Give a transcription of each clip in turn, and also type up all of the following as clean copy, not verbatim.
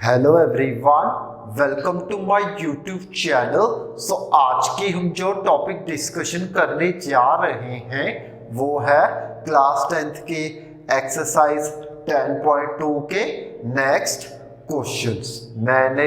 Hello everyone, welcome to my YouTube channel. So आज की हम जो टॉपिक डिस्कशन करने जा रहे हैं वो है क्लास 10th की एक्सरसाइज 10.2 के नेक्स्ट क्वेश्चंस। मैंने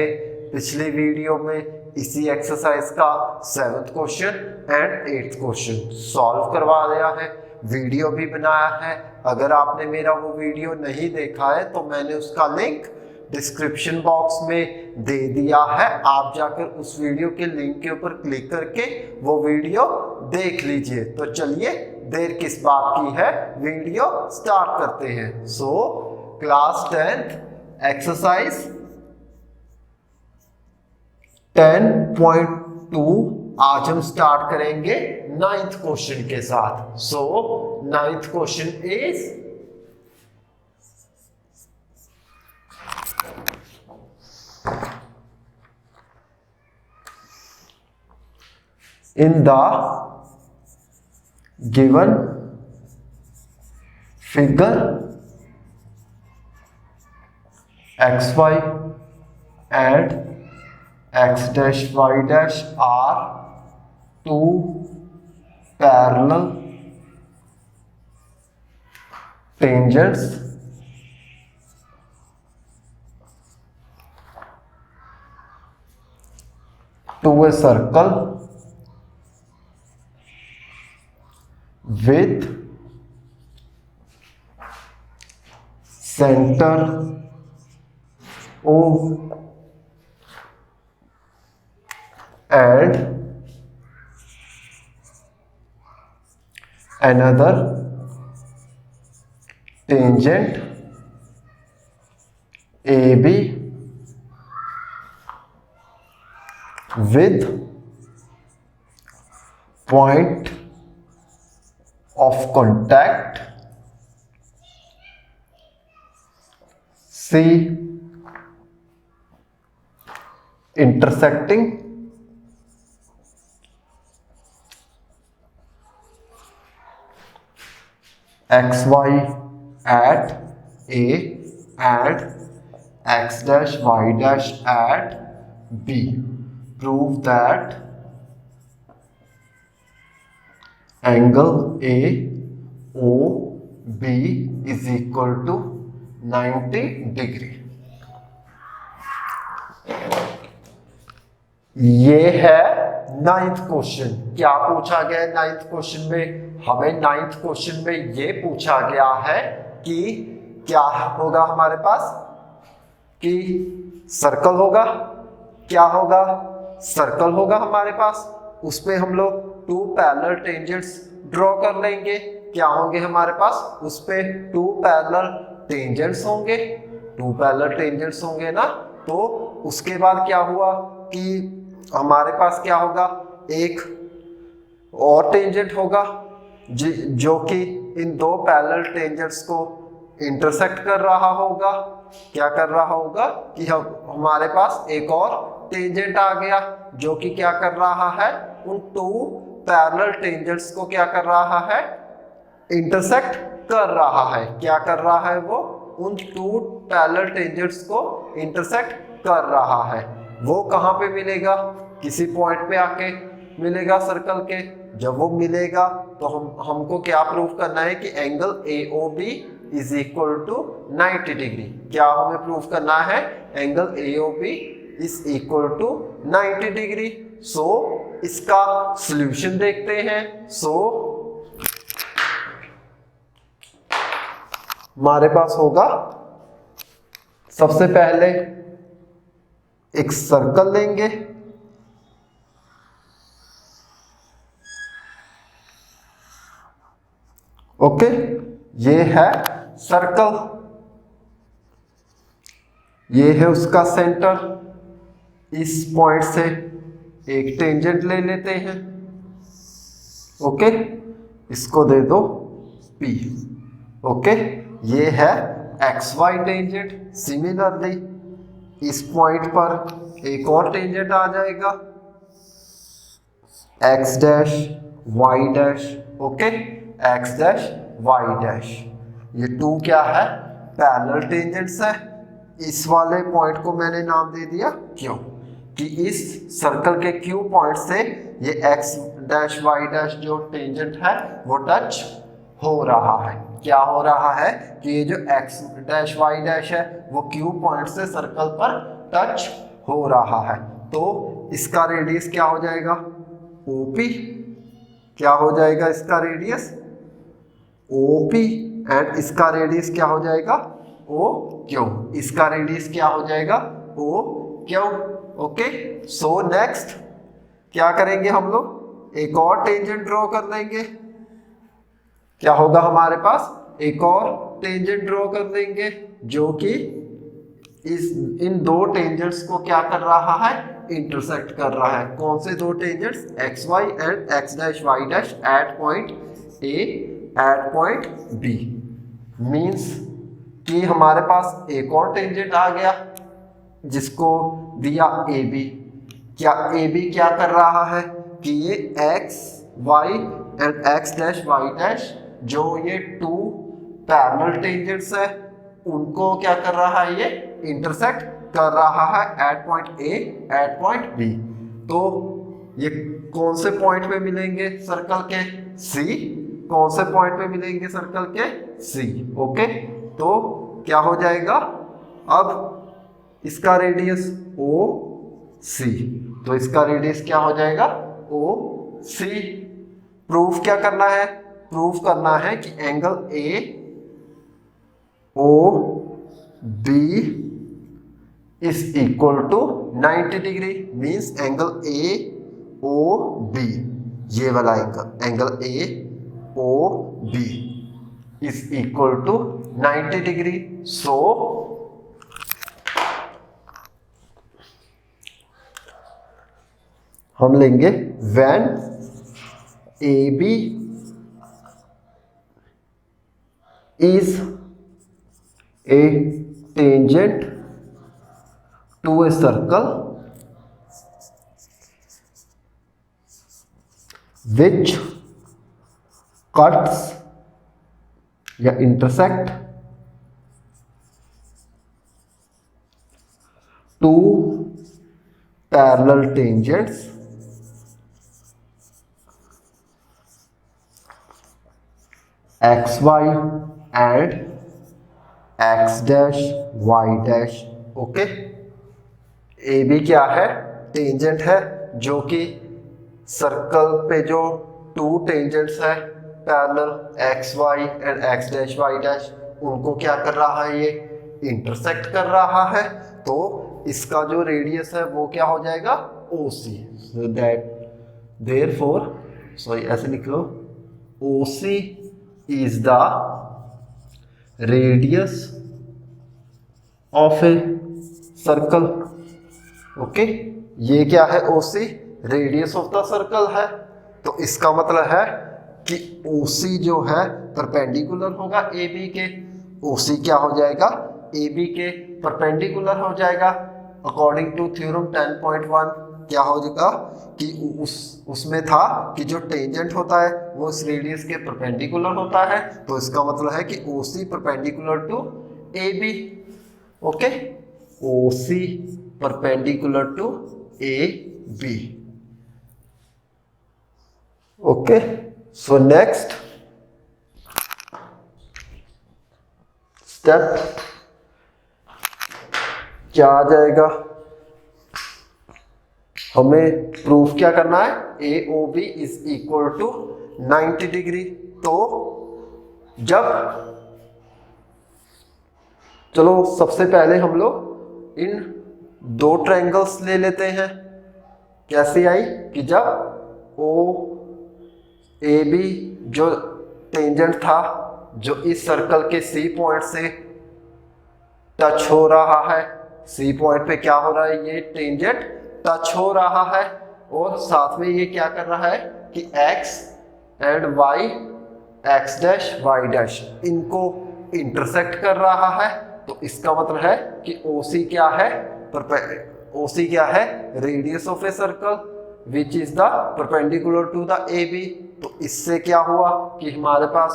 पिछली वीडियो में इसी एक्सरसाइज का 7th question and 8th question solve करवा दिया है, वीडियो भी बनाया है। अगर आपने मेरा वो वीडियो नहीं देखा है तो मैंने उसका लिंक डिस्क्रिप्शन बॉक्स में दे दिया है, आप जाकर उस वीडियो के लिंक के ऊपर क्लिक करके वो वीडियो देख लीजिए। तो चलिए देर किस बात की है, वीडियो स्टार्ट करते हैं। सो क्लास 10th एक्सरसाइज 10.2 आज हम स्टार्ट करेंगे 9th क्वेश्चन के साथ। सो 9th question is in the given figure xy and x dash y dash are two parallel tangents to a circle with center O and another tangent AB with point of contact C intersecting xy at A and x dash y dash at B. Prove that angle AOB is equal to 90 degree. ये है 9th question. क्या पूछा गया है 9th question में? हमें 9th question में ये पूछा गया है कि क्या होगा हमारे पास, कि सर्कल होगा। क्या होगा? सर्कल होगा हमारे पास, उस पे हम लोग टू पैरेलल टेंजेंट्स ड्रॉ कर लेंगे। क्या होंगे हमारे पास? उस पे टू पैरेलल टेंजेंट्स होंगे, टू पैरेलल टेंजेंट्स होंगे ना। तो उसके बाद क्या हुआ कि हमारे पास क्या होगा, एक और टेंजेंट होगा जो कि इन दो पैरेलल टेंजेंट्स को इंटरसेक्ट कर रहा होगा। क्या कर रहा होगा कि हमारे पास एक और टेंजेंट आ गया जो कि क्या कर रहा है, उन टू पैरेलल टेंजेंट्स को क्या कर रहा है, इंटरसेक्ट कर रहा है। क्या कर रहा है वो? उन टू पैरेलल टेंजेंट्स को इंटरसेक्ट कर रहा है। वो कहाँ पे मिलेगा? किसी पॉइंट पे आके मिलेगा सर्कल के। जब वो मिलेगा तो हमको क्या प्रूव करना है कि angle AOB is equal to 90 degree. क्या हमें प्रूव करना है? Angle AOB is equal to 90 degree. So इसका सॉल्यूशन देखते हैं। सो हमारे पास होगा, सबसे पहले एक सर्कल लेंगे। ओके, ये है सर्कल, ये है उसका सेंटर। इस पॉइंट से एक टेंजेंट ले लेते हैं। ओके, इसको दे दो P। ओके, ये है XY टेंजेंट। सिमिलरली इस पॉइंट पर एक और टेंजेंट आ जाएगा x dash y dash. Okay, x dash y dash. ये टू क्या है? पैरेलल टेंजेंट्स है। इस वाले पॉइंट को मैंने नाम दे दिया क्यों, कि इस सर्कल के क्यू पॉइंट से ये एक्स डैश वाई डैश जो टेंजेंट है वो टच हो रहा है। क्या हो रहा है कि ये जो एक्स डैश वाई डैश है वो क्यू पॉइंट से सर्कल पर टच हो रहा है। तो इसका रेडियस क्या हो जाएगा, ओपी। क्या हो जाएगा इसका रेडियस, ओपी। एंड इसका रेडियस क्या हो जाएगा, ओ क्यू। इसका रेडियस क्या हो जाएगा, O Q. Okay, so next क्या करेंगे हम लोग, एक और टेंजेंट ड्रॉ कर लेंगे। क्या होगा हमारे पास, एक और टेंजेंट ड्रॉ कर देंगे जो कि इन दो टेंजेंट्स को क्या कर रहा है, इंटरसेक्ट कर रहा है। कौन से दो tangents, x y and x dash y dash at point A at point B. Means कि हमारे पास एक और टेंजेंट आ गया जिसको दिया ए बी। क्या ए बी क्या कर रहा है कि ये x y and x dash y dash जो ये टू पैरेलल टेंजेंट्स है उनको क्या कर रहा है, ये इंटरसेक्ट कर रहा है at point A at point B. तो ये कौन से पॉइंट पे मिलेंगे, सर्कल के सी। कौन से पॉइंट पे मिलेंगे, सर्कल के सी। ओके, तो क्या हो जाएगा, अब इसका रेडियस ओ सी। तो इसका रेडियस क्या हो जाएगा, ओ सी। प्रूफ क्या करना है, प्रूफ करना है कि angle A O B is equal to 90 degree. Means angle A O B, ये वाला angle A O B is equal to 90 degree. So हम लेंगे when A B is a tangent to a circle which cuts या intersect two parallel tangents xy and x dash y dash. Okay, A B क्या है, tangent है जो कि circle पे जो टू टेंजेंट्स है parallel x y and x dash y dash उनको क्या कर रहा है, ये इंटरसेक्ट कर रहा है। तो इसका जो रेडियस है वो क्या हो जाएगा, O C. So that therefore, sorry ऐसे लिख लो, O C is the radius of a circle. Okay, ये क्या है, OC radius of the circle है। तो इसका मतलब है कि ओसी जो है परपेंडिकुलर होगा ए बी के। ओसी क्या हो जाएगा, ए बी के परपेंडिकुलर हो जाएगा। अकॉर्डिंग टू थ्योरम 10.1 क्या हो जाएगा कि उसमें था कि जो टेंजेंट होता है वो इस रेडियस के परपेंडिकुलर होता है। तो इसका मतलब है कि OC perpendicular to A B. Okay, OC perpendicular to A B. Okay, so next step क्या आ जाएगा, हमें प्रूफ क्या करना है, A O B is equal to 90 degree. तो जब, चलो सबसे पहले हम लोग इन दो ट्रायंगल्स ले लेते हैं। कैसे आई कि जब ओ ए बी जो टेंजेंट था जो इस सर्कल के सी पॉइंट से टच हो रहा है, सी पॉइंट पे क्या हो रहा है, ये टेंजेंट टच हो रहा है और साथ में ये क्या कर रहा है कि x and y, x dash y dash इनको इंटरसेक्ट कर रहा है। तो इसका मतलब है कि OC क्या है, OC क्या है, radius of a circle which is the perpendicular to the AB। तो इससे क्या हुआ कि हमारे पास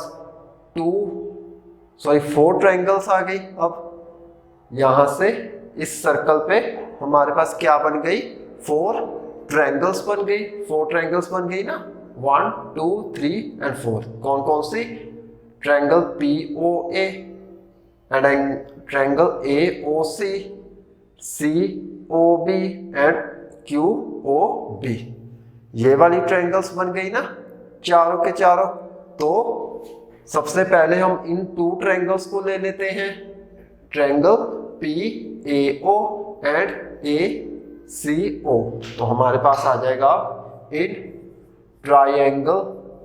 4 ट्रायंगल्स आ गई। अब यहां से इस सर्कल पे हमारे पास क्या बन गई, 4 ट्रायंगल्स बन गई, 4 ट्रायंगल्स बन गई ना, 1 2 3 एंड 4। कौन कौन सी, triangle POA and triangle AOC, COB and QOB। ये वाली ट्रायंगल्स बन गई ना चारों के चारों। तो सबसे पहले हम इन 2 ट्रायंगल्स को ले लेते हैं, ट्रायंगल PAO एंड ACO। तो हमारे पास आ जाएगा in triangle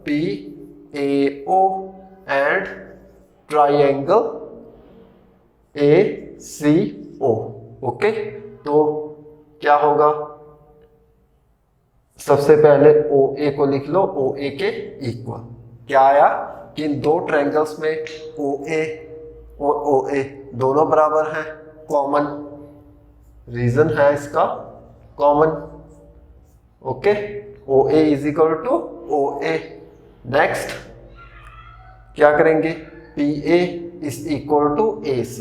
PAO and triangle ACO। Okay, तो क्या होगा, सबसे पहले OA को लिख लो, OA के इक्वल। क्या आया कि इन 2 ट्रायंगल्स में OA और OA दोनों बराबर हैं, कॉमन रीजन है इसका, common. Okay, OA is equal to OA। Next क्या करेंगे, PA is equal to AC,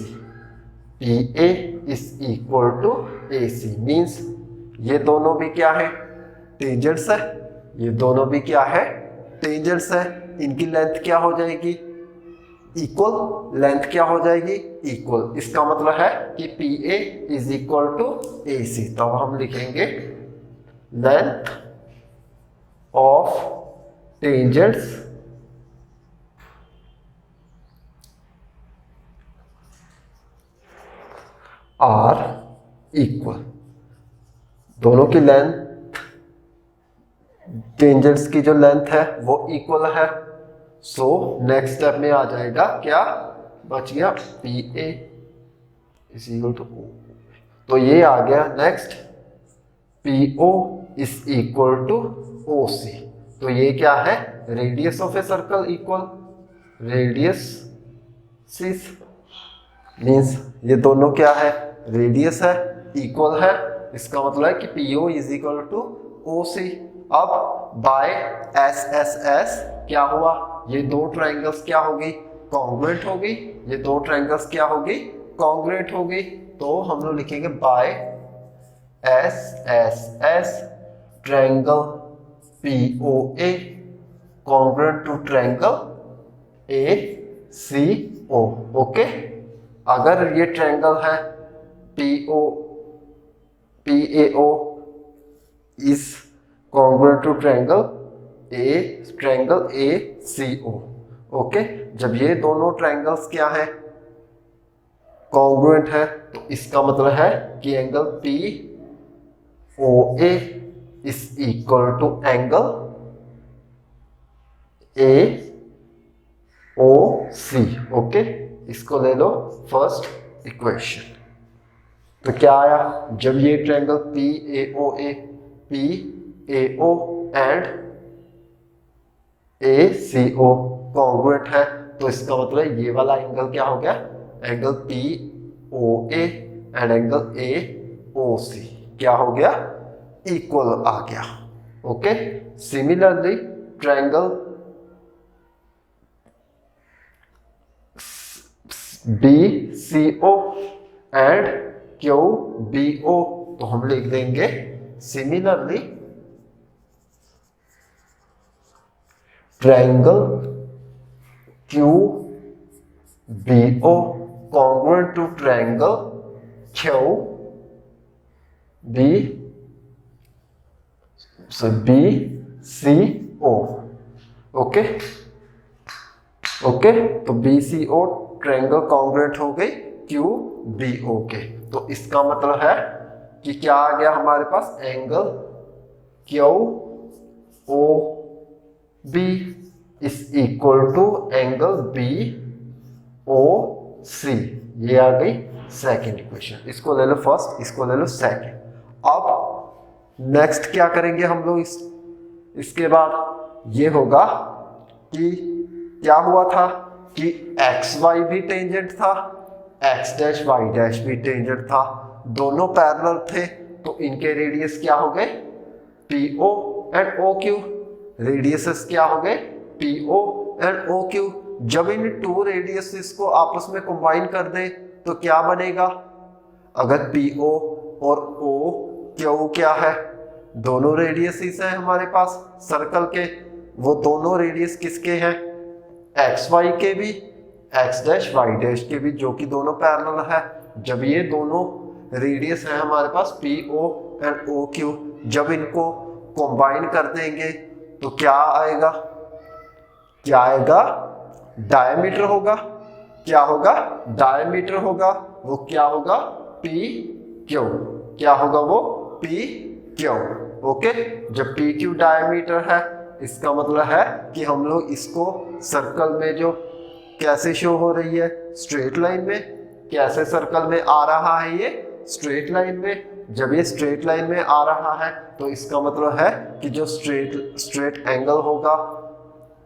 PA is equal to AC means ये दोनों भी क्या है, टेंजेंट्स है, ये दोनों भी क्या है, टेंजेंट्स है। इनकी लेंथ क्या हो जाएगी, इक्वल, लेंथ क्या हो जाएगी, इक्वल। इसका मतलब है कि PA is equal to AC। तो हम लिखेंगे length of tangents are equal, दोनों की लेंथ, टेंजेंट्स की जो लेंथ है वो इक्वल है। सो नेक्स्ट स्टेप में आ जाएगा क्या, बच गया PA is equal to O, तो ये आ गया। Next PO is equal to OC, तो ये क्या है, radius of a circle equal radius सिस, मीन्स ये दोनों क्या है, रेडियस है, इक्वल है। इसका मतलब है कि PO is equal to OC। अब बाय SSS क्या हुआ, ये 2 ट्रायंगल्स क्या होगी, कॉन्ग्रुएंट होगी, ये 2 ट्रायंगल्स क्या होगी, कॉन्ग्रुएंट होगी। तो हम लोग लिखेंगे by SSS triangle POA congruent to triangle ACO। Okay, अगर ये ट्रायंगल है PAO is congruent to triangle ACO। Okay, जब ये दोनों ट्रायंगल्स क्या है, कॉन्ग्रुएंट है, तो इसका मतलब है कि angle POA is equal to angle AOC। Okay, इसको ले लो फर्स्ट इक्वेशन। तो क्या आया, जब ये triangle PAO and ACO congruent है, तो इसका मतलब ये वाला एंगल क्या हो गया, angle POA and angle AOC क्या हो गया, इक्वल आ गया। Okay, similarly triangle BCO and QBO, तो हम लिख देंगे similarly triangle QBO congruent to triangle BCO। Okay, तो BCO ट्रायंगल कॉन्ग्रुएंट हो गई QBO के। तो इसका मतलब है कि क्या आ गया हमारे पास, angle QOB is equal to angle BOC। ये आ गई सेकेंड इक्वेशन। इसको ले लो फर्स्ट, इसको ले लो सेकेंड। अब नेक्स्ट क्या करेंगे हम लोग, इसके बाद ये होगा कि क्या हुआ था कि XY भी टेंजेंट था, X डैश Y डैश भी टेंजेंट था, दोनों पैरेलल थे, तो इनके रेडियस क्या हो गए, PO एंड OQ। रेडियसेस क्या हो गए, PO एंड OQ। जब इन 2 रेडियसेस को आपस में कंबाइन कर दे तो क्या बनेगा, अगर PO और OQ क्या है, दोनों रेडियसिस है हमारे पास सर्कल के, वो दोनों रेडियस किसके हैं, XY के भी, X डैश Y डैश के भी, जो कि दोनों पैरेलल है। जब ये दोनों रेडियस है हमारे पास PO एंड OQ, जब इनको कंबाइन कर देंगे तो क्या आएगा, क्या आएगा, डायमीटर होगा। क्या होगा, डायमीटर होगा। वो क्या होगा, PQ। क्या होगा वो, PQ। ओके, जब PQ डायमीटर है, इसका मतलब है कि हम लोग इसको सर्कल में जो कैसे शो हो रही है, स्ट्रेट लाइन में। कैसे सर्कल में आ रहा है ये, स्ट्रेट लाइन में। जब ये स्ट्रेट लाइन में आ रहा है तो इसका मतलब है कि जो स्ट्रेट एंगल होगा,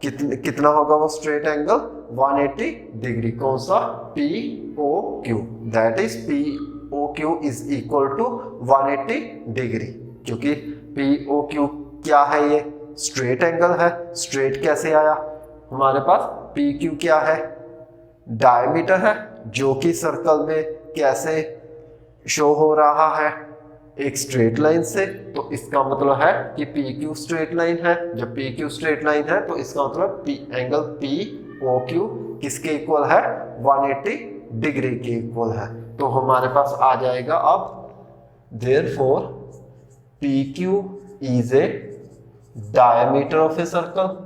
कितना होगा वो स्ट्रेट एंगल, 180 डिग्री। कौन सा, POQ। That is POQ is equal to 180 degree, क्योंकि POQ क्या है, ये स्ट्रेट एंगल है। स्ट्रेट कैसे आया हमारे पास, PQ क्या है, डायमीटर है, जो कि सर्कल में कैसे शो हो रहा है, एक स्ट्रेट लाइन से। तो इसका मतलब है कि PQ स्ट्रेट लाइन है। जब PQ स्ट्रेट लाइन है तो इसका मतलब एंगल POQ किसके इक्वल है, 180 डिग्री के इक्वल है। तो हमारे पास आ जाएगा अब, therefore PQ is a diameter of a circle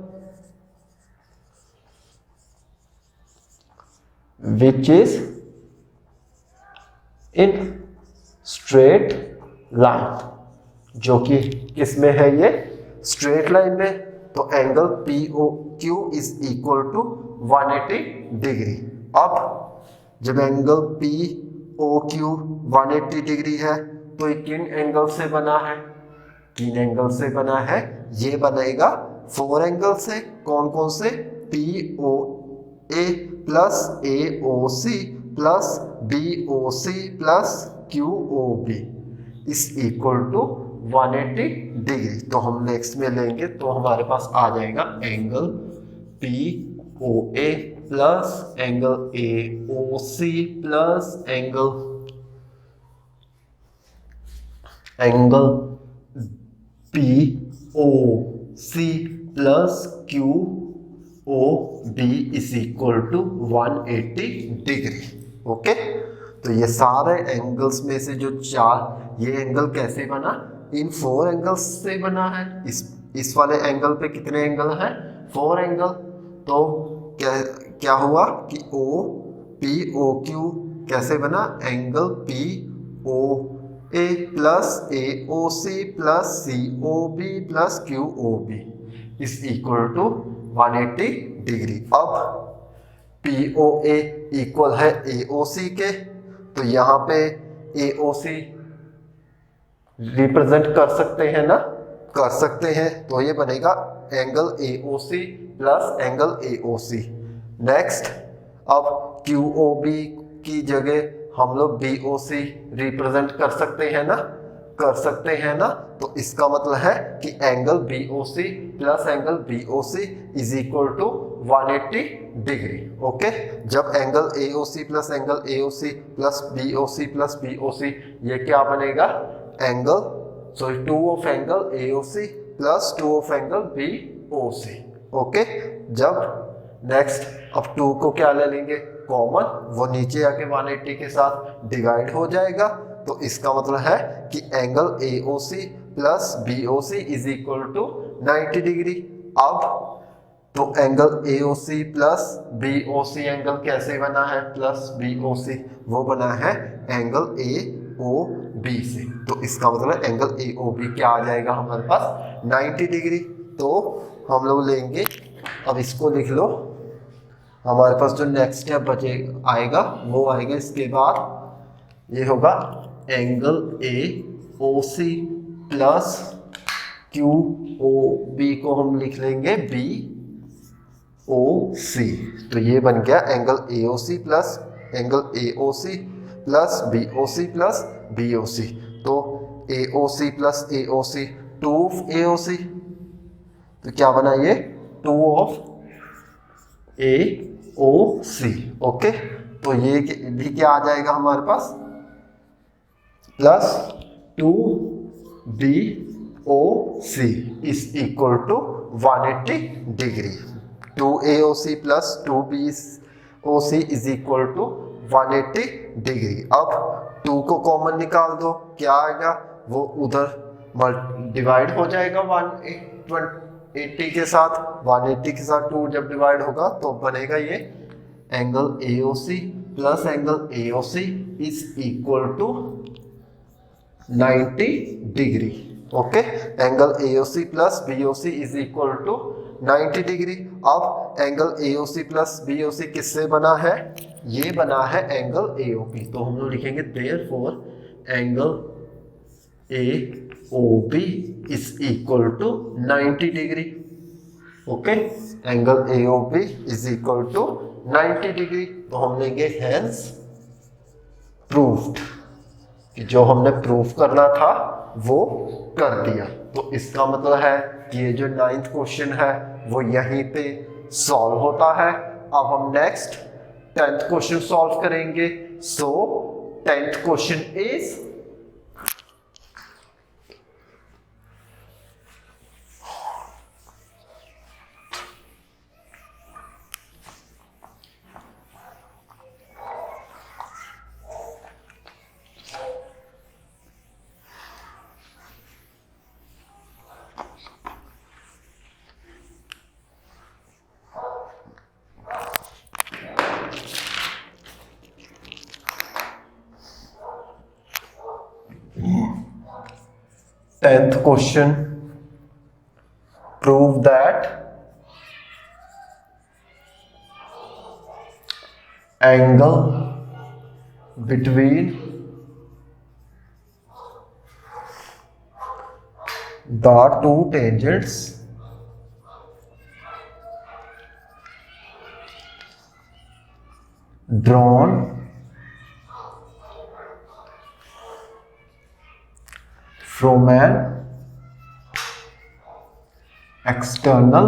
which is in straight line, जो कि किसमें है, ये स्ट्रेट लाइन में। तो angle POQ is equal to 180 degree. अब जब एंगल POQ 180 डिग्री है तो ये किन एंगल से बना है, किन एंगल से बना है, ये बनेगा 4 एंगल से। कौन कौन से, POA plus AOC plus BOC plus QOB इस इक्वल टू 180 डिग्री। तो हम नेक्स्ट में लेंगे तो हमारे पास आ जाएगा angle POA plus angle AOC plus angle POC plus QOB is equal to 180 degree. Okay, तो ये सारे एंगल्स में से जो चार, ये एंगल कैसे बना, इन 4 एंगल्स से बना है। इस वाले एंगल पे कितने एंगल हैं, 4 एंगल। तो क्या हुआ कि POQ कैसे बना, angle POA plus AOC plus COB plus QOB is equal to 180 degree. अब POA इक्वल है AOC के, तो यहाँ पे AOC रिप्रेजेंट कर सकते हैं ना, कर सकते हैं। तो ये बनेगा angle AOC plus angle AOC। Next, अब QOB की जगह हम लोग BOC रिप्रेजेंट कर सकते हैं ना, कर सकते हैं ना। तो इसका मतलब है कि angle BOC plus angle BOC is equal to 180 degree. Okay, जब angle AOC plus angle AOC plus BOC ये क्या बनेगा, angle 2 of angle AOC plus 2 of angle BOC। Okay, जब नेक्स्ट अब 2 को क्या ले लेंगे कॉमन, वो नीचे आके 180 के साथ डिवाइड हो जाएगा। तो इसका मतलब है कि angle AOC plus BOC is equal to 90 degree. अब तो angle AOC plus BOC angle कैसे बना है, प्लस BOC, वो बना है एंगल AOB से। तो इसका मतलब एंगल AOB क्या आ जाएगा हमारे पास, 90 डिग्री। तो हम लोग लेंगे, अब इसको लिख लो। हमारे पास जो नेक्स्ट स्टेप बचे आएगा वो आएगा इसके बाद, ये होगा एंगल AOC प्लस QOB को हम लिख लेंगे BOC। तो ये बन गया angle AOC plus angle AOC plus BOC plus BOC। तो AOC plus AOC 2 of AOC, तो क्या बना ये 2 ऑफ AOC। ओके, तो ये भी क्या आ जाएगा हमारे पास, plus 2BOC is equal to 180 degree. 2AOC plus 2BOC is equal to 180 degree. अब 2 को कॉमन निकाल दो, क्या आएगा, वो उधर डिवाइड हो जाएगा 180 के साथ। 180 के साथ 2 जब डिवाइड होगा तो बनेगा ये angle AOC plus angle AOC is equal to 90 degree. Okay, angle AOC plus BOC is equal to 90 degree. अब एंगल AOC प्लस BOC किससे बना है, ये बना है एंगल AOP। तो हम लोग लिखेंगे therefore angle AOB is equal to 90 degree. Okay, angle AOB is equal to 90 degree. तो हम लेंगे हेंस प्रूव्ड, कि जो हमने प्रूव करना था वो कर दिया। तो इसका मतलब है कि ये जो 9th क्वेश्चन है वो यहीं पे सॉल्व होता है। अब हम नेक्स्ट 10th क्वेश्चन सॉल्व करेंगे। सो 10th question is tenth question, prove that angle between the two tangents drawn from an external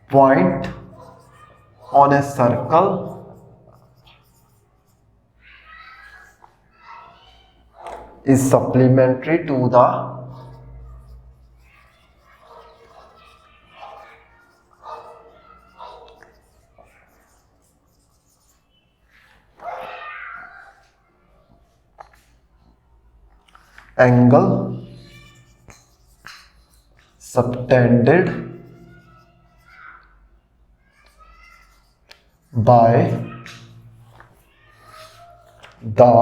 point on a circle is supplementary to the angle subtended by the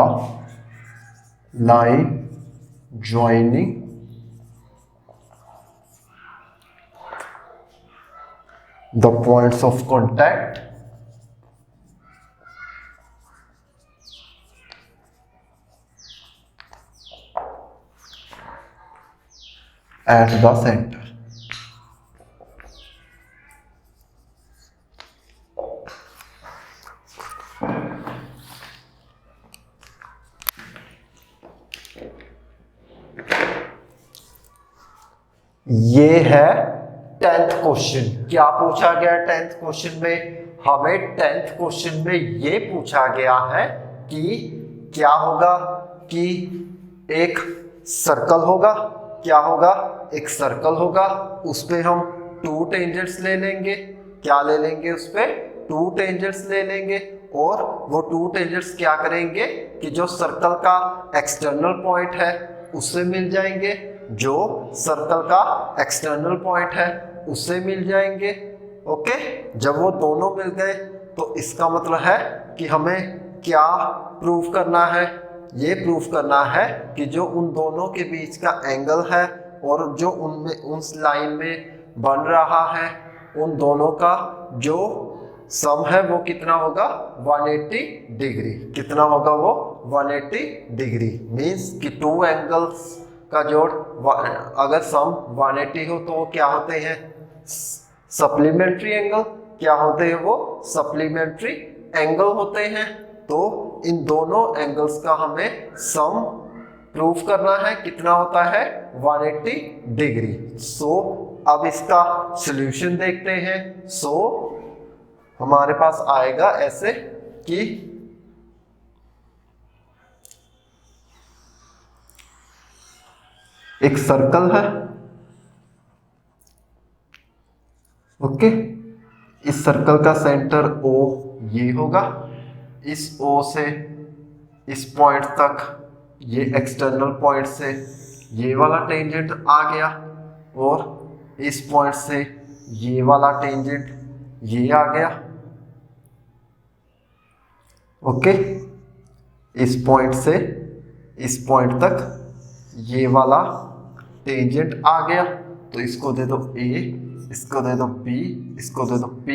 line joining the points of contact at the center। ये है 10th question. क्या पूछा गया 10th question में? हमें 10th question में ये पूछा गया है कि क्या होगा कि एक सर्कल होगा, क्या होगा, एक सर्कल होगा, उस पे हम 2 टेंजेंट्स ले लेंगे। क्या ले लेंगे? उस पे 2 टेंजेंट्स ले लेंगे और वो 2 टेंजेंट्स क्या करेंगे कि जो सर्कल का एक्सटर्नल पॉइंट है उससे मिल जाएंगे, जो सर्कल का एक्सटर्नल पॉइंट है उससे मिल जाएंगे। ओके, जब वो दोनों मिल गए तो इसका मतलब है कि हमें क्या प्रूव करना है? ये प्रूफ करना है कि जो उन दोनों के बीच का एंगल है और जो उनमें उस लाइन में बन रहा है उन दोनों का जो सम है वो कितना होगा? 180 डिग्री। कितना होगा वो? 180 डिग्री। मीन्स कि 2 एंगल्स का जोड़ अगर सम 180 हो तो वो क्या होते हैं? Supplementary angle. क्या होते हैं वो? सप्लीमेंट्री एंगल होते हैं। तो इन दोनों एंगल्स का हमें सम प्रूफ करना है। कितना होता है? 180 डिग्री। सो अब इसका सॉल्यूशन देखते हैं। सो हमारे पास आएगा ऐसे कि एक सर्कल है, ओके। इस सर्कल का सेंटर O ये होगा, इस O से इस पॉइंट तक ये एक्सटर्नल पॉइंट से ये वाला टेंजेंट आ गया, और इस पॉइंट से ये वाला टेंजेंट ये आ गया, ओके। इस पॉइंट से इस पॉइंट तक ये वाला टेंजेंट आ गया, तो इसको दे दो A, इसको दे दो B, इसको दे दो P,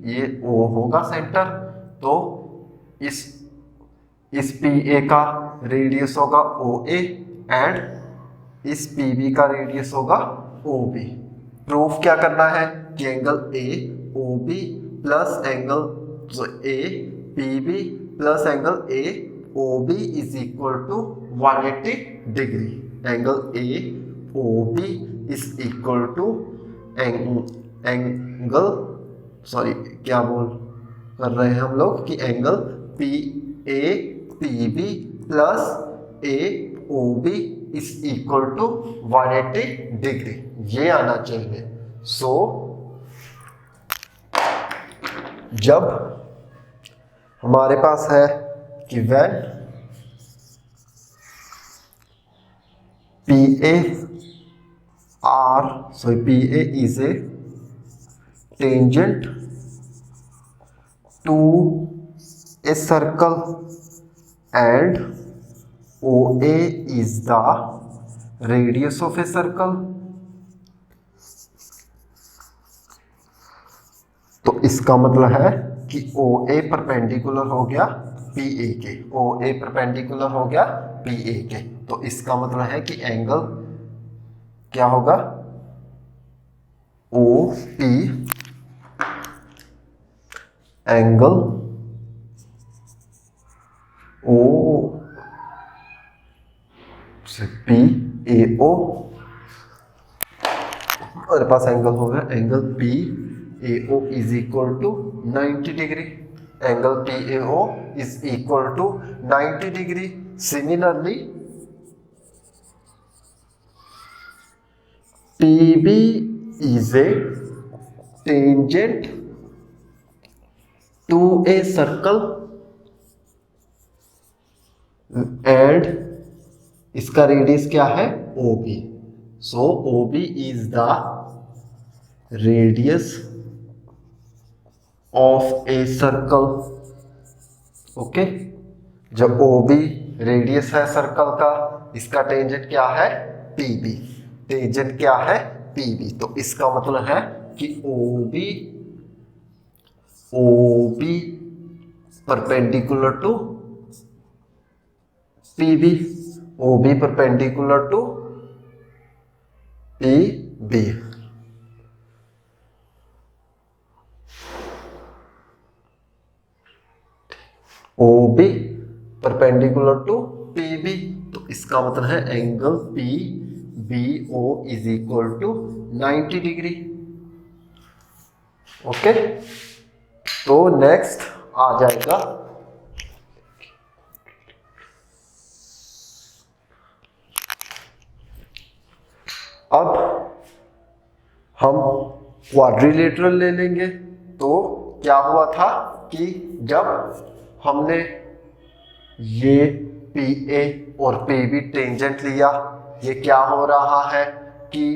ये O होगा सेंटर। तो इस PA का रेडियस होगा OA एंड इस PB का रेडियस होगा OB। प्रूफ क्या करना है कि angle AOB plus angle APB plus angle AOB is equal to 180 degree. Angle AOB is equal to angle क्या बोल कर रहे हैं हम लोग कि angle PAPB plus AOB is equal to 180 degree, ये आना चाहिए। सो जब हमारे पास है कि when PA is a tangent to a circle and OA is the radius of a circle, तो इसका मतलब है कि OA परपेंडिकुलर हो गया PA के, OA परपेंडिकुलर हो गया PA के। तो इसका मतलब है कि एंगल क्या होगा OP एंगल O से PAO, हमारे पास एंगल होगा angle PAO is equal to 90 degree. Angle PAO is equal to 90 degree. Similarly PB is a tangent to a circle and इसका रेडियस क्या है OB। So OB is the radius of a circle, okay. जब OB radius है circle का, इसका tangent क्या है PB, tangent क्या है PB। तो इसका मतलब है कि OB perpendicular to PB, OB perpendicular to PB। OB perpendicular to PB, तो इसका मतलब है angle PBO is equal to 90 degree, okay. तो नेक्स्ट आ जाएगा अब हम क्वाड्रिलेटरल ले लेंगे। तो क्या हुआ था कि जब हमने ये PA और PB टेंजेंट लिया, ये क्या हो रहा है कि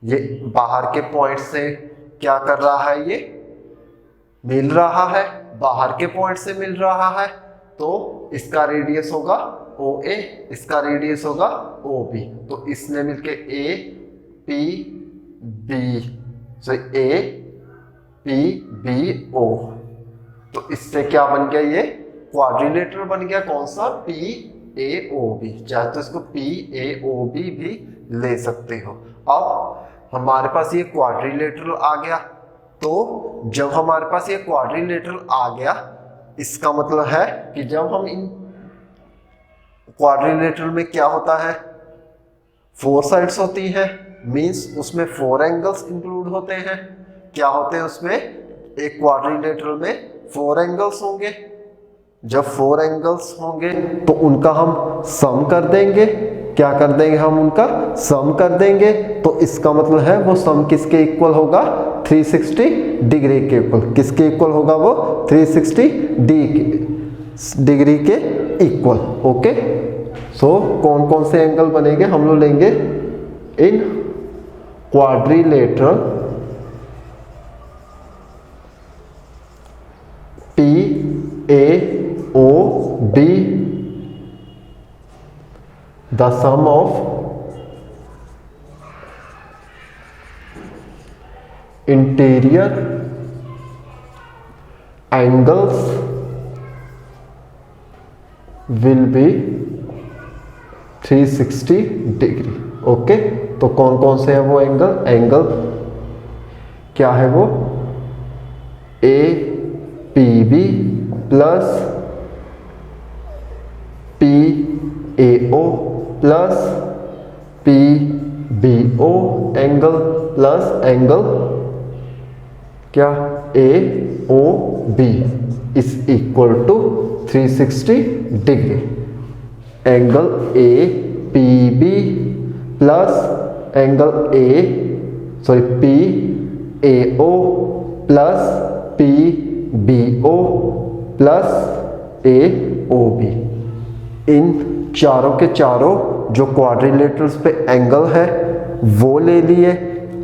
ये बाहर के पॉइंट से क्या कर रहा है, ये मिल रहा है, बाहर के पॉइंट से मिल रहा है। तो इसका रेडियस होगा OA, इसका रेडियस होगा OB। तो इसने मिलके APBO, तो इससे क्या बन गया, ये क्वाड्रिलेटरल बन गया। कौन सा PAOB, चाहे तो इसको PAOB भी ले सकते हो। अब हमारे पास ये क्वाड्रिलेटरल आ गया। तो जब हमारे पास ये क्वाड्रिलेटरल आ गया, इसका मतलब है कि जब हम इन क्वाड्रिलेटरल में क्या होता है, 4 साइड्स होती हैं, मींस उसमें 4 एंगल्स इंक्लूड होते हैं। क्या होते हैं उसमें, एक क्वाड्रिलेटरल में 4 एंगल्स होंगे। जब 4 एंगल्स होंगे तो उनका हम सम कर देंगे, क्या कर देंगे हम, उनका सम कर देंगे। तो इसका मतलब है वो सम किसके इक्वल होगा, 360 डिग्री के इक्वल। किसके इक्वल होगा वो, 360 डिग्री के इक्वल। ओके, सो कौन कौन से एंगल बनेंगे, हम लोग लेंगे इन quadrilateral PAOB, the sum of interior angles will be 360 degree. Okay, तो कौन कौन से है वो एंगल, एंगल क्या है वो, APB plus PAO plus PBO angle plus angle क्या, AOB is equal to 360 degree. Angle APB plus angle PAO plus PBO plus AOB, इन चारों के चारों जो क्वाड्रिलेटरल्स पे एंगल है वो ले लिए।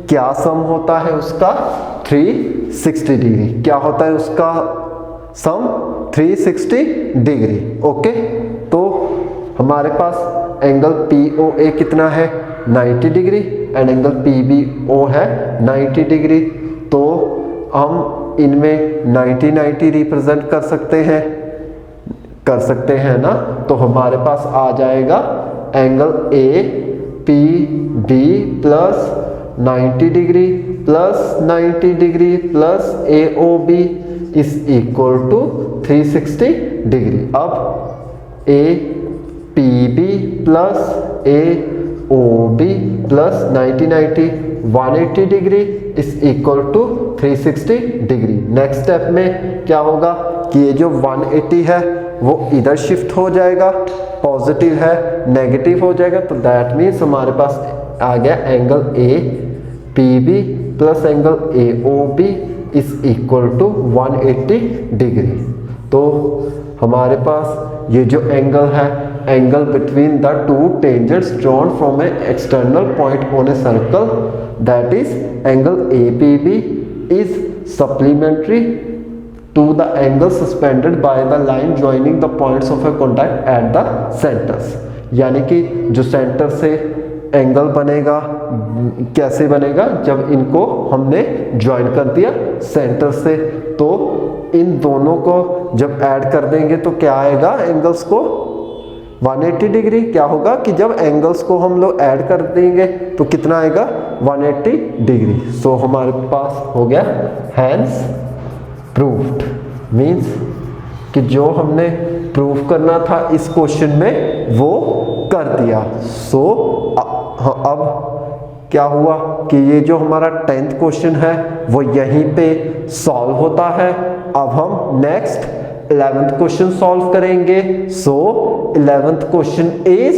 क्या सम होता है उसका, 360 डिग्री। क्या होता है उसका सम, 360 डिग्री। ओके, तो हमारे पास एंगल POA कितना है, 90 डिग्री, एंड एंगल PBO है 90 डिग्री। तो हम इनमें 90 रिप्रेजेंट कर सकते हैं ना। तो हमारे पास आ जाएगा angle APB plus 90 degree plus 90 degree plus AOB is equal to 360 degree. अब APB plus AOB plus 90 180 degree is equal to 360 degree. Next step में क्या होगा कि ये जो 180 है वो इधर शिफ्ट हो जाएगा, पॉजिटिव है नेगेटिव हो जाएगा। तो दैट मीन्स हमारे पास आ गया angle APB plus angle AOB is equal to 180 degree. तो हमारे पास ये जो एंगल है, angle between the two tangents drawn from a external point on a circle, that is angle APB is supplementary to the angle suspended by the line joining the points of a contact at the centers। यानी कि जो centre से angle बनेगा, कैसे बनेगा, जब इनको हमने ज्वाइन कर दिया सेंटर से, तो इन दोनों को जब ऐड कर देंगे तो क्या आएगा, एंगल्स को 180 डिग्री। क्या होगा कि जब एंगल्स को हम लोग ऐड कर देंगे तो कितना आएगा, 180 डिग्री। सो हमारे पास हो गया हैंस प्रूव्ड, मीन्स कि जो हमने प्रूव करना था इस क्वेश्चन में वो कर दिया। सो अब क्या हुआ कि ये जो हमारा 10th क्वेश्चन है वो यहीं पे सॉल्व होता है। अब हम नेक्स्ट 11th क्वेश्चन सॉल्व करेंगे। So 11th question is,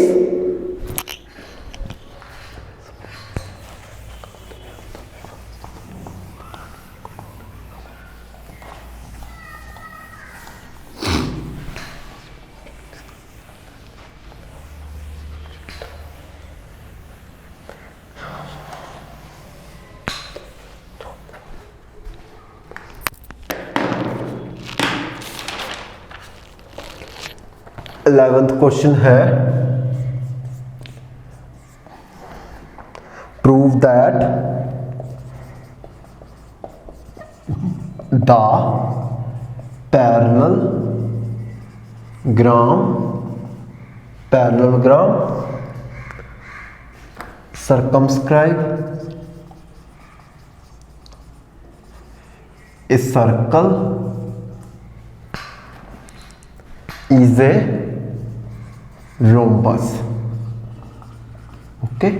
11th question है, prove that the parallelogram circumscribe a circle is a rhombus। Okay,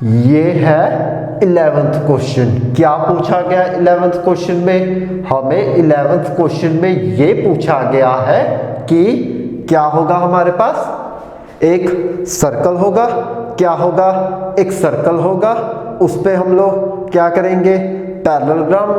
ये है 11th क्वेश्चन। क्या पूछा गया 11th क्वेश्चन में? हमें 11th क्वेश्चन में ये पूछा गया है कि क्या होगा हमारे पास, एक सर्कल होगा, क्या होगा, एक सर्कल होगा, उस पे हम लोग क्या करेंगे, पैरेललोग्राम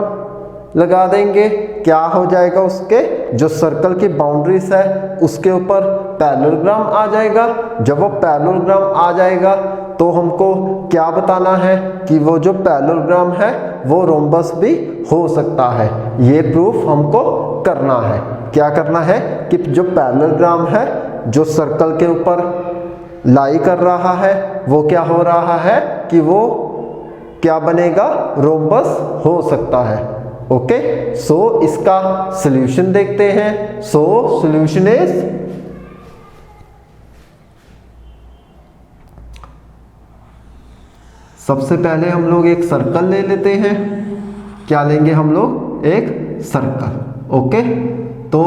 लगा देंगे। क्या हो जाएगा, उसके जो सर्कल की बाउंड्रीज है उसके ऊपर पैरेललोग्राम आ जाएगा। जब वो पैरेललोग्राम आ जाएगा तो हमको क्या बताना है कि वो जो पैरेललोग्राम है वो रोम्बस भी हो सकता है। ये प्रूफ हमको करना है। क्या करना है कि जो पैरेललोग्राम है जो सर्कल के ऊपर लाई कर रहा है वो क्या हो रहा है कि वो क्या बनेगा, रोम्बस हो सकता है। ओके, सो इसका सॉल्यूशन देखते हैं। सो सॉल्यूशन इज, सबसे पहले हम लोग एक सर्कल ले लेते हैं। क्या लेंगे हम लोग, एक सर्कल। ओके, तो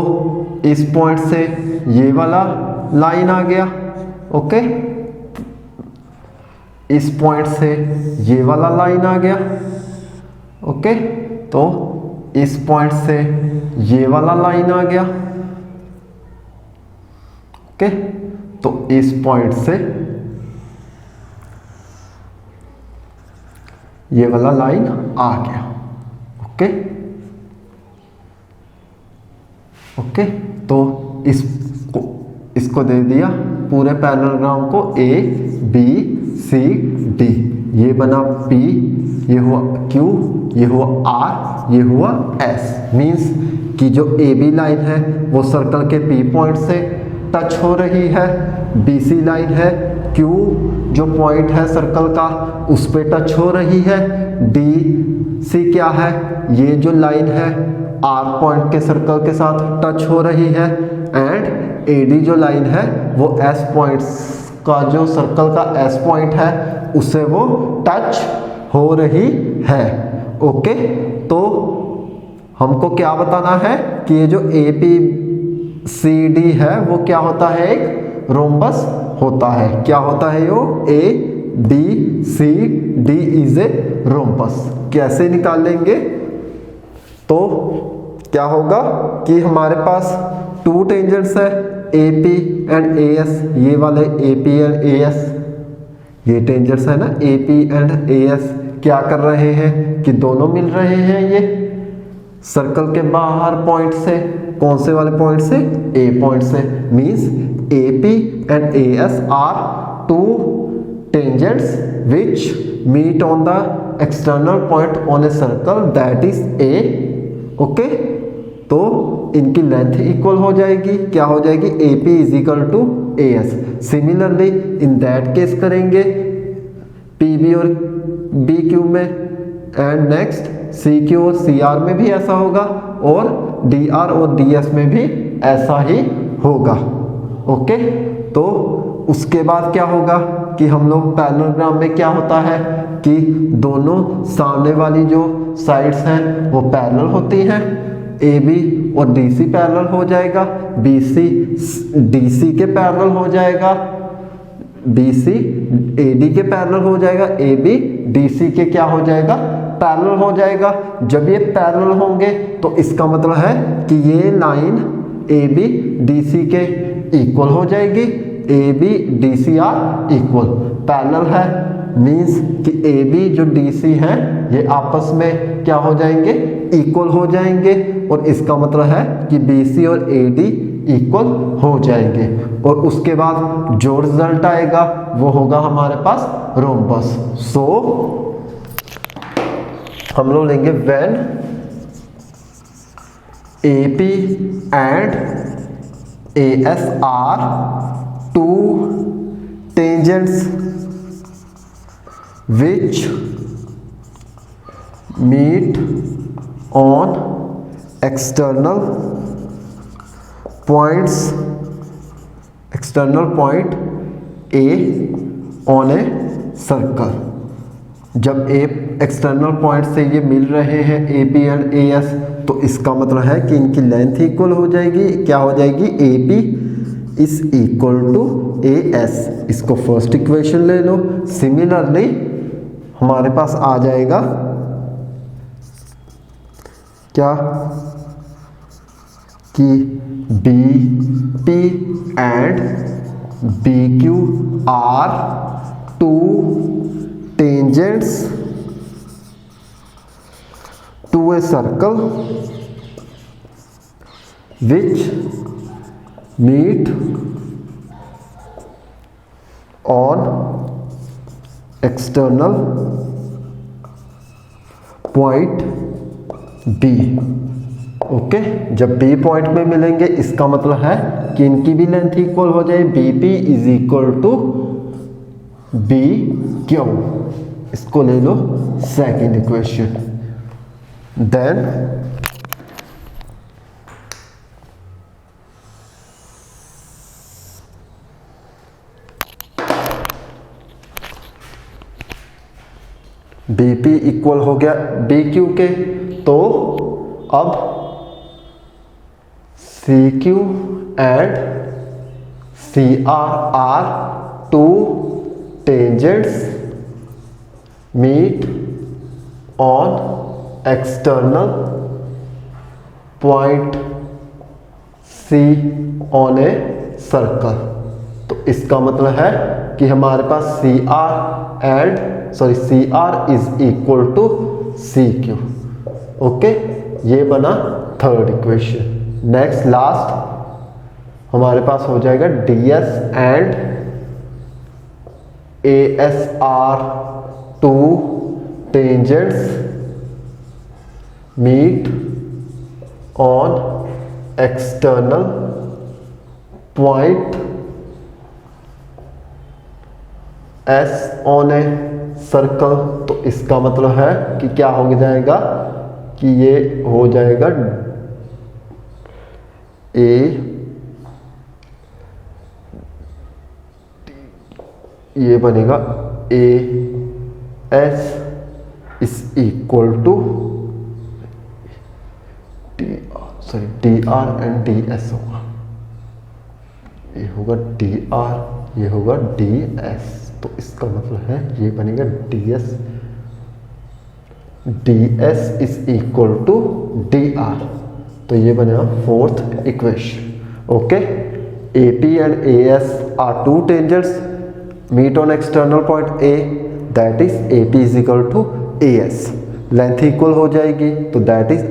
इस पॉइंट से ये वाला लाइन आ गया। ओके, इस पॉइंट से ये वाला लाइन आ गया। ओके, तो इस पॉइंट से ये वाला लाइन आ गया। ओके, तो इस पॉइंट से ये वाला लाइन आ गया। ओके ओके, तो इसको दे दिया पूरे पैरेललोग्राम को A B C D। ये बना P, ये हुआ Q, ये हुआ R, ये हुआ S। मीन्स कि जो AB लाइन है वो सर्कल के P पॉइंट से टच हो रही है, BC लाइन है Q जो पॉइंट है सर्कल का उस पे टच हो रही है, DC क्या है, ये जो लाइन है R पॉइंट के सर्कल के साथ टच हो रही है, एंड AD जो लाइन है वो S पॉइंट्स का जो सर्कल का S पॉइंट है उसे वो टच हो रही है। ओके, तो हमको क्या बताना है कि ये जो ABCD है वो क्या होता है, एक रोम्बस होता है। क्या होता है यो, ABCD इज ए रोम्बस। कैसे निकाल लेंगे, तो क्या होगा कि हमारे पास टू टेंजेंट्स है AP एंड AS। ये वाले AP एंड AS, ये टेंजेंट्स है ना AP एंड AS, क्या कर रहे हैं कि दोनों मिल रहे हैं ये सर्कल के बाहर पॉइंट से। कौन से वाले पॉइंट से, A पॉइंट से। Means AP and AS are two tangents which meet on the external point on a circle that is A। Okay, तो इनकी लेंथ इक्वल हो जाएगी। क्या हो जाएगी, AP is equal to AS। Similarly in that case करेंगे PB और BQ में, एंड नेक्स्ट CQ और CR में भी ऐसा होगा, और DR और DS में भी ऐसा ही होगा। ओके, तो उसके बाद क्या होगा कि हम लोग पैरेललोग्राम में क्या होता है कि दोनों सामने वाली जो साइड्स हैं वो पैरेलल होती हैं। AB और DC पैरेलल हो जाएगा, BC DC के पैरेलल हो जाएगा, BC AD के पैरेलल हो जाएगा, AB DC के क्या हो जाएगा, पैरेलल हो जाएगा। जब ये पैरेलल होंगे तो इसका मतलब है कि ये लाइन AB DC के इक्वल हो जाएगी। AB DC are equal, parallel है मीन्स कि AB जो DC है ये आपस में क्या हो जाएंगे, इक्वल हो जाएंगे, और इसका मतलब है कि BC और AD इक्वल हो जाएंगे। और उसके बाद जो रिजल्ट आएगा वो होगा हमारे पास रोम्बस। सो हम लोग लेंगे when AP and AS are two tangents which meet on external points, external point A on a circle। जब A एक्सटर्नल पॉइंट से ये मिल रहे हैं AP एंड AS, तो इसका मतलब है कि इनकी लेंथ इक्वल हो जाएगी। क्या हो जाएगी, AP is equal to AS। इसको फर्स्ट इक्वेशन ले लो। सिमिलरली हमारे पास आ जाएगा क्या कि B P and B Q are two tangents to a circle which meet on external point B। Okay, जब B पॉइंट में मिलेंगे इसका मतलब है कि इनकी भी लेंथ इक्वल हो जाए, BP is equal to B Q. इसको ले लो second equation. Then BP equal हो गया BQ के, तो अब CQ and CR are two tangents meet on external point C on a circle. तो इसका मतलब है कि हमारे पास CR is equal to CQ। Okay, ये बना थर्ड इक्वेशन। नेक्स्ट लास्ट हमारे पास हो जाएगा DS and ASR two tangents meet on external point S on a circle. तो इसका मतलब है कि क्या हो जाएगा कि ये हो जाएगा ये बनेगा AS is equal to DR and DS होगा। ये होगा DR, ये होगा DS। तो इसका मतलब है ये बनेगा DS is equal to DR। तो ये बनेगा fourth equation. Okay, AP and AS are two tangents meet on external point A, that is AP is equal to AS। Length equal हो जाएगी, तो that is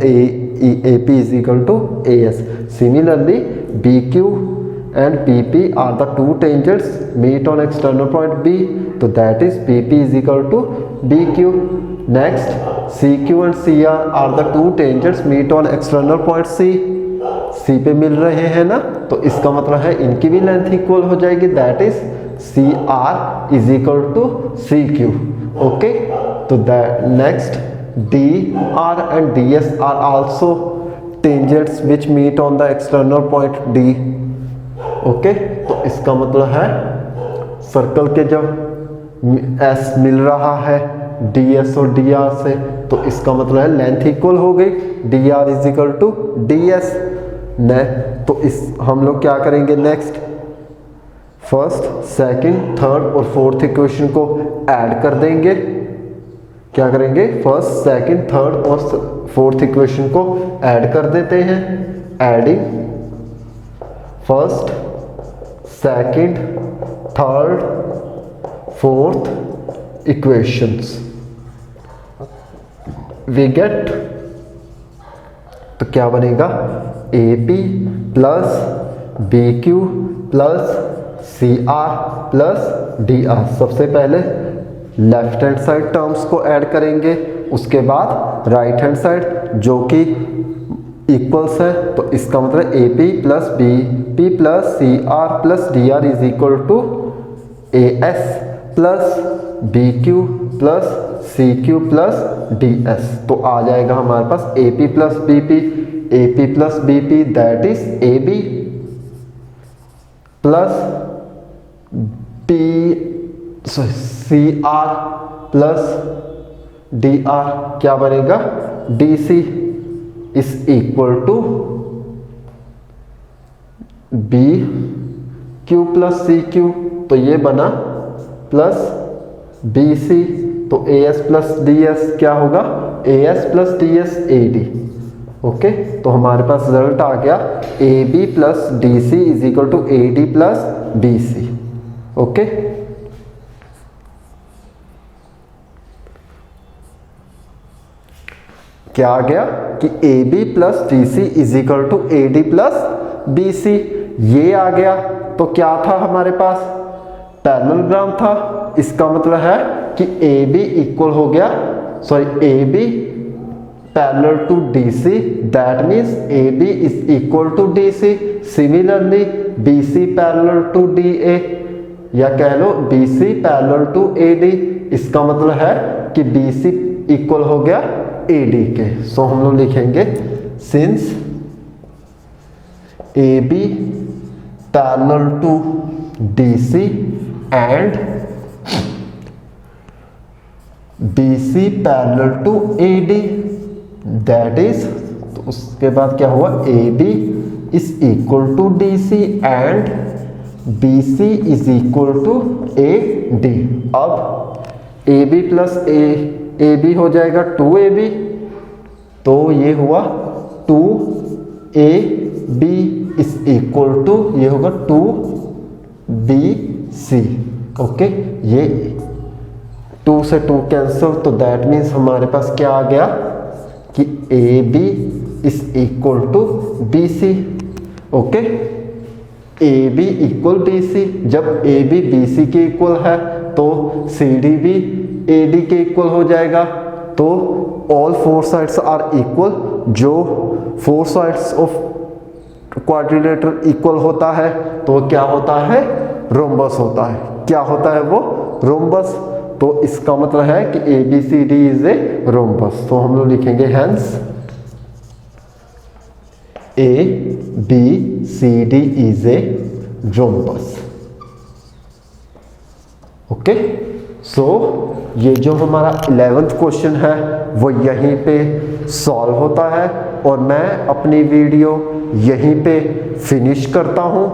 AP is equal to AS। Similarly BQ and BP are the two tangents meet on external point B, so that is BP is equal to BQ. Next, CQ and CR are the two tangents meet on external point C पे मिल रहे हैं ना, तो इसका मतलब है इनकी भी लेंथ इक्वल हो जाएगी, that is CR is equal to CQ। Okay, तो next DR and DS are also tangents which meet on the external point D। Okay, तो इसका मतलब है सर्कल के जब S मिल रहा है DS और DR से, तो इसका मतलब है लेंथ इक्वल हो गई, DR is equal to DS। तो इस हम लोग क्या करेंगे नेक्स्ट, फर्स्ट सेकंड थर्ड और फोर्थ इक्वेशन को ऐड कर देंगे। क्या करेंगे, फर्स्ट सेकंड थर्ड और फोर्थ इक्वेशन को ऐड कर देते हैं। Adding first second third fourth equations we get, तो क्या बनेगा AP plus BQ plus CR plus DR। सबसे पहले लेफ्ट हैंड साइड टर्म्स को ऐड करेंगे, उसके बाद राइट हैंड साइड जो कि इक्वल्स है, तो इसका मतलब AP plus BP plus CR plus DR is equal to AS plus BQ plus CQ plus DS। तो आ जाएगा हमारे पास AP plus BP that is AB plus CR plus DR। क्या बनेगा, DC is equal to BQ plus CQ। तो ये बना प्लस BC तो A S plus D S क्या होगा, A S plus D S A D. Okay, तो हमारे पास रिजल्ट आ गया A B plus D C is equal to A D plus B C. Okay, क्या आ गया कि A B plus D C is equal to A D plus B C, ये आ गया। तो क्या था हमारे पास, पैरेललोग्राम था। इसका मतलब है कि ए बी इक्वल हो गया, sorry A B parallel to D C, that means A B is equal to D C. Similarly B C parallel to D A, या कह लो B C parallel to A D. इसका मतलब है कि B C equal हो गया A D के। सो हम लोग लिखेंगे since A B parallel to D C and B C parallel to A D, that is, तो उसके बाद क्या हुआ, A B is equal to D C and B C is equal to A D. अब A B plus A B हो जाएगा 2ab, तो ये हुआ 2ab इज इक्वल टू, ये होगा 2bc। ओके, ये 2 से 2 कैंसिल, तो दैट मीन्स हमारे पास क्या आ गया कि ab is equal to bc। Okay, ab equal bc, जब ab bc के इक्वल है तो cd भी AD के इक्वल हो जाएगा। तो all four sides are equal, जो four sides of quadrilateral equal होता है तो क्या होता है, रोम्बस होता है। क्या होता है वो, रोम्बस। तो इसका मतलब है कि ABCD इज ए रोम्बस। तो हम लोग लिखेंगे hence ABCD is a rhombus. Okay, so ये जो हमारा 11th क्वेश्चन है वो यहीं पे सॉल्व होता है और मैं अपनी वीडियो यहीं पे फिनिश करता हूँ।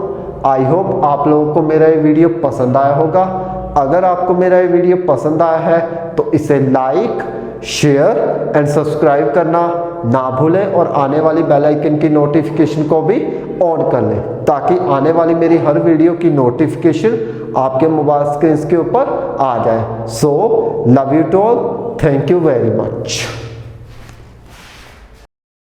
आई होप आप लोगों को मेरा ये वीडियो पसंद आया होगा। अगर आपको मेरा ये वीडियो पसंद आया है तो इसे लाइक, शेयर एंड सब्सक्राइब करना ना भूलें और आने वाली बेल आइकन की नोटिफिकेशन को भी ऑन कर लें, ताकि आने वाली मेरी हर वीडियो की नोटिफिकेशन आपके मोबाइल स्क्रीन के ऊपर आ जाए। So love you to all, thank you very much.